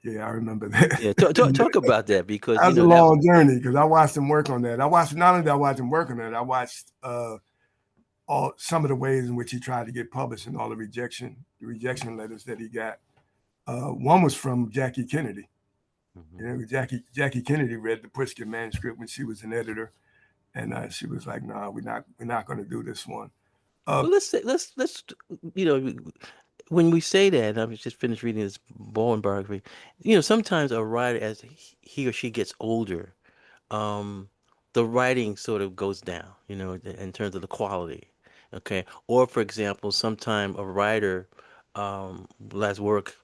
yeah. I remember that. Yeah, talk about that because That you was a know that. long journey because I watched him work on that. I watched not only did I watch him work on that, I watched all some of the ways in which he tried to get published and all the rejection letters that he got. One was from Jackie Kennedy. You Mhm. know, Jackie Kennedy read the Pushkin manuscript when she was an editor, and she was like, "No, nah, we're not going to do this one." Uh, Well, let's you know when we say that, and I was just finished reading this Bowen biography. You know, sometimes a writer, as he or she gets older, um, the writing sort of goes down. You know, in terms of the quality. Okay, or for example, sometime a writer, last work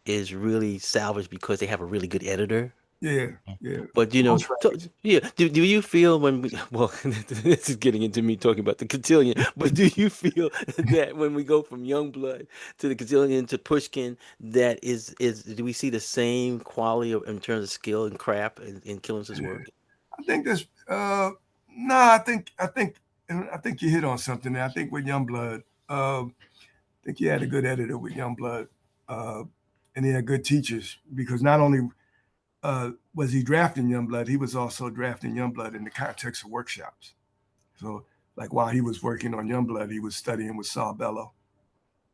is really salvaged because they have a really good editor. yeah, yeah. But you know, Most writers. yeah. Do you feel when we well, this is getting into me talking about the cotillion. But do you feel that when we go from Youngblood to the cotillion to Pushkin, that is do we see the same quality in terms of skill and craft in Killings's Yeah. work? I think this. No, I think you hit on something there. I think with Youngblood, I think he had a good editor with Youngblood, and he had good teachers because not only was he drafting Youngblood, he was also drafting Youngblood in the context of workshops. So, like while he was working on Youngblood, he was studying with Saul Bellow.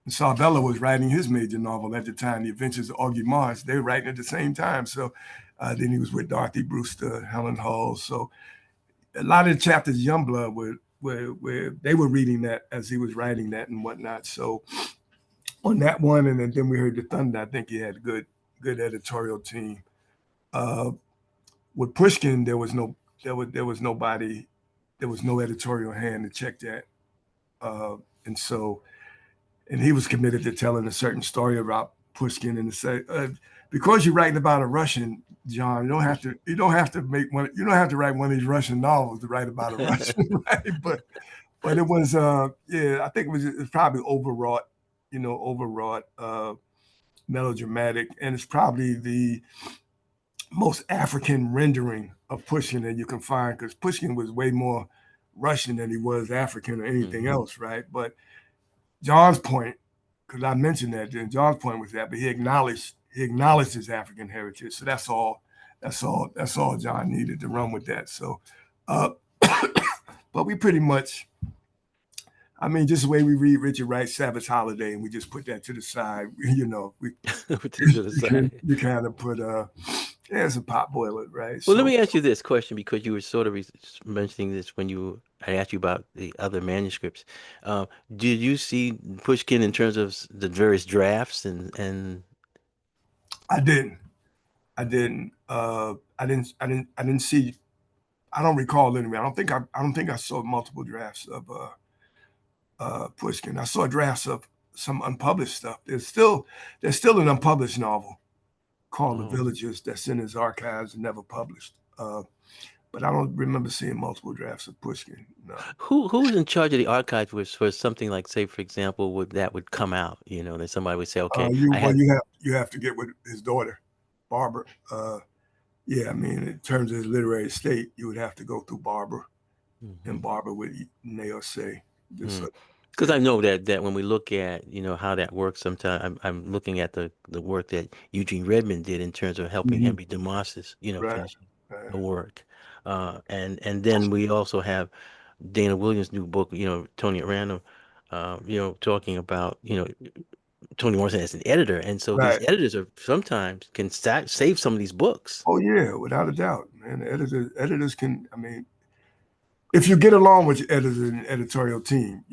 And Saul Bellow was writing his major novel at the time, The Adventures of Augie Marsh. They were writing at the same time. So then he was with Dorothy Brewster, Helen Hull. So a lot of the chapters of Youngblood where they were reading that as he was writing that and whatnot. So on that one, and then we heard the Thunder. I think he had a good editorial team. With Pushkin, there was no editorial hand to check that, and he was committed to telling a certain story about Pushkin and to say because you're writing about a Russian, John, you don't have to write one of these Russian novels to write about a Russian, right? But it was I think it was probably overwrought, melodramatic, and it's probably the most African rendering of Pushkin that you can find because Pushkin was way more Russian than he was African or anything else, right? But John's point, because I mentioned that, and John's point was that, but he acknowledged his African heritage. So that's all John needed to run with that. So, but we pretty much, I mean, just the way we read Richard Wright's Savage Holiday, and we just put that to the side. We you kind of put it's a pot boiler, right? Well, let me ask you this question because you were sort of mentioning this when I asked you about the other manuscripts. Did you see Pushkin in terms of the various drafts and? I didn't. I didn't see. I don't recall anyway. I don't think I saw multiple drafts of Pushkin. I saw drafts of some unpublished stuff. There's still an unpublished novel called The Villagers that's in his archives and never published. But I don't remember seeing multiple drafts of Pushkin. No. Who's in charge of the archives for something like, say, for example, would come out? That somebody would say, okay, you have to get with his daughter, Barbara. I mean, in terms of his literary estate, you would have to go through Barbara, and Barbara would nay or say. Because I know that when we look at how that works, sometimes I'm looking at the work that Eugene Redmond did in terms of helping Henry DeMoss's finishing the work, and then we also have Dana Williams' new book, Tony at Random, talking about Toni Morrison as an editor, and so these editors are sometimes can save some of these books. Oh yeah, without a doubt, man. Editors can. I mean, if you get along with your editor and editorial team,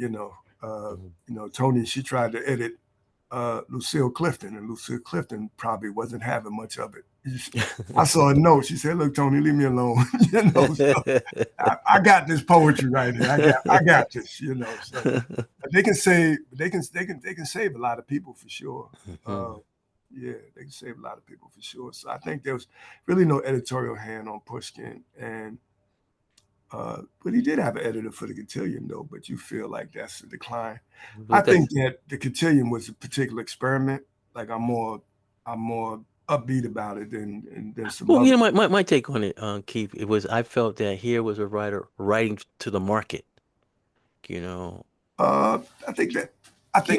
Toni, she tried to edit Lucille Clifton, and Lucille Clifton probably wasn't having much of it. I saw a note. She said, "Look, Toni, leave me alone. So I got this poetry right here. I got this. So they can save a lot of people for sure. They can save a lot of people for sure. So I think there was really no editorial hand on Pushkin, and but he did have an editor for the Cotillion, though. But you feel like that's a decline. I think that the Cotillion was a particular experiment. Like I'm more upbeat about it than some. Well, my take on it, Keith, it was I felt that here was a writer writing to the market. I think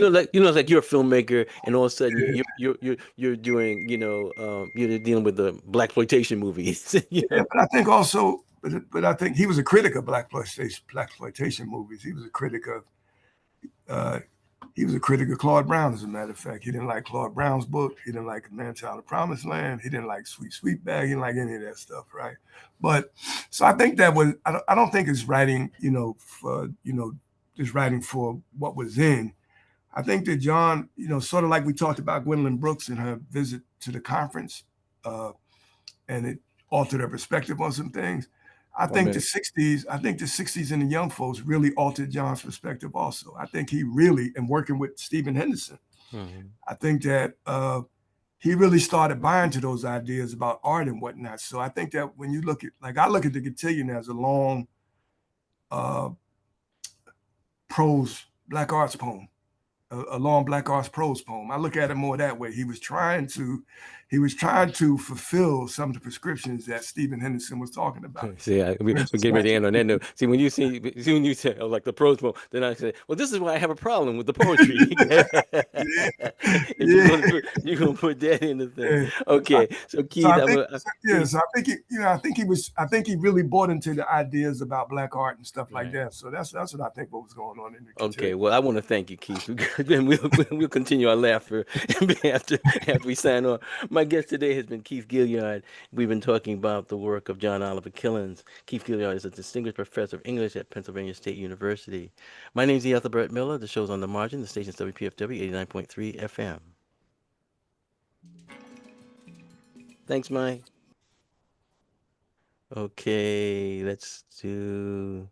like you're a filmmaker, and all of a sudden you're doing you're dealing with the blaxploitation movies. But I think also. But I think he was a critic of blaxploitation movies. He was a critic of Claude Brown, as a matter of fact. He didn't like Claude Brown's book. He didn't like Man Child of Promised Land. He didn't like Sweet Sweetback. He didn't like any of that stuff, right? But so I think that was. I don't think it's writing, just writing for what was in. I think that John, sort of like we talked about Gwendolyn Brooks and her visit to the conference, and it altered her perspective on some things. I think the 60s and the young folks really altered John's perspective also. I think he really, and working with Stephen Henderson, I think that he really started buying to those ideas about art and whatnot. So I think that when you look at, I look at the Cotillion as a long prose Black arts poem. a long black arts prose poem. I look at it more that way. He was trying to fulfill some of the prescriptions that Stephen Henderson was talking about. See, we're getting ready to end on that note. See, when you say, oh, like the prose poem, then I say, well, this is why I have a problem with the poetry. If you're gonna put that in the thing, okay. So Keith, so I think he really bought into the ideas about black art and stuff like that. So that's what I think what was going on in the Okay, well, I want to thank you, Keith. Then we'll continue our laughter after we sign on. My guest today has been Keith Gilyard. We've been talking about the work of John Oliver Killens. Keith Gilyard is a distinguished professor of English at Pennsylvania State University. My name is Ethelbert Miller. The show's On the Margin. The station's WPFW 89.3 FM. Thanks, Mike. Okay, let's do...